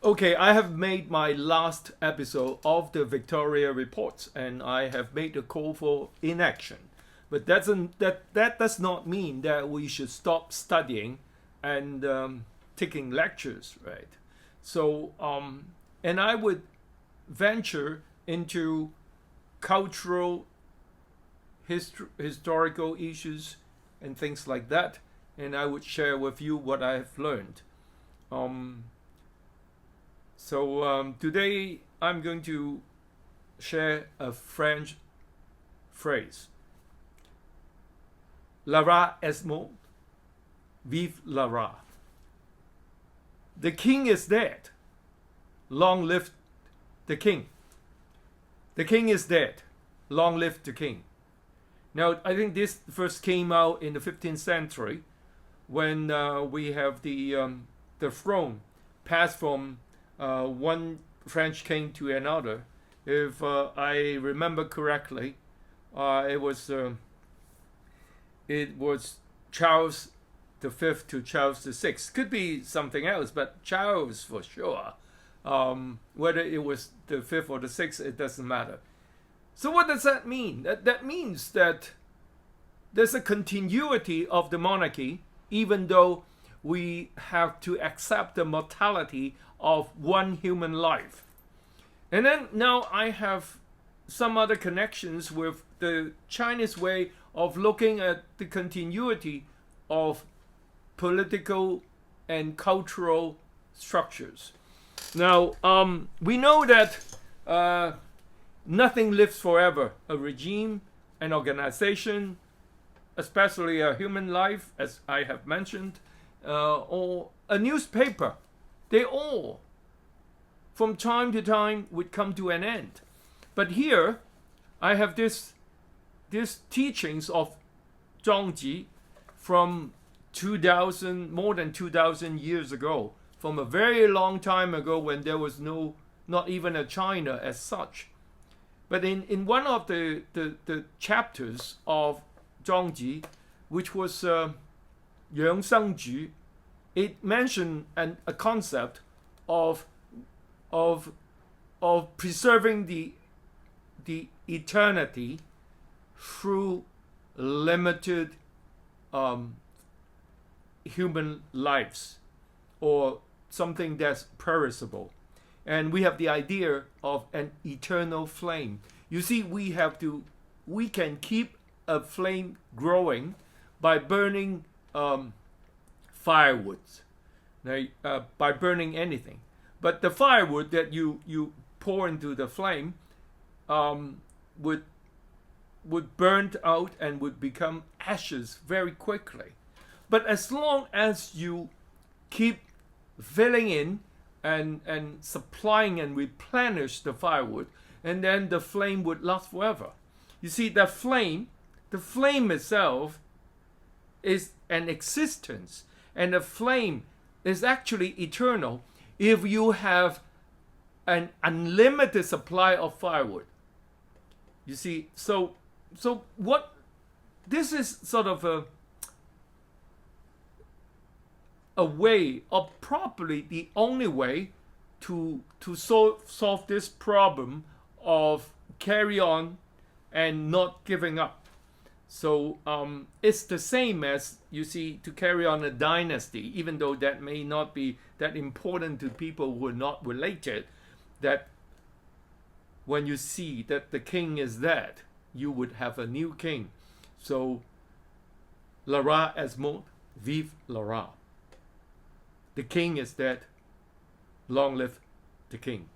Okay, I have made my last episode of the Victoria Reports, and I have made a call for inaction. But that does not mean that we should stop studying and taking lectures, right? So, and I would venture into cultural, historical issues and things like that, and I would share with you what I have learned. So today I'm going to share a French phrase. Le roi est mort, vive le roi. The king is dead. Long live the king. The king is dead. Long live the king. Now, I think this first came out in the 15th century when we have the throne passed from one French king to another. If I remember correctly, it was Charles V to Charles VI. Could be something else, but Charles for sure. Whether it was the fifth or the sixth, it doesn't matter. So what does that mean? That means that there's a continuity of the monarchy, even though we have to accept the mortality of one human life. And then now I have some other connections with the Chinese way of looking at the continuity of political and cultural structures. Now, we know that nothing lives forever. A regime, an organization, especially a human life, as I have mentioned, or a newspaper, they all, from time to time, would come to an end. But here, I have this teachings of Zhongji from more than 2,000 years ago, from a very long time ago when there was not even a China as such. But in one of the chapters of Zhongji, which was Yang Shengju, it mentioned a concept of preserving the eternity through limited human lives, or something that's perishable. And we have the idea of an eternal flame. You see, we can keep a flame growing by burning firewood, by burning anything. But the firewood that you pour into the flame would burn out and would become ashes very quickly. But as long as you keep filling in and supplying and replenish the firewood, and then the flame would last forever. You see, the flame itself is an existence, and the flame is actually eternal if you have an unlimited supply of firewood. You see, so what this is sort of a way, or probably the only way to solve this problem of carry on and not giving up. So it's the same as, you see, to carry on a dynasty, even though that may not be that important to people who are not related, that when you see that the king is dead, you would have a new king. So, le roi est mort, vive le roi. The king is dead, long live the king.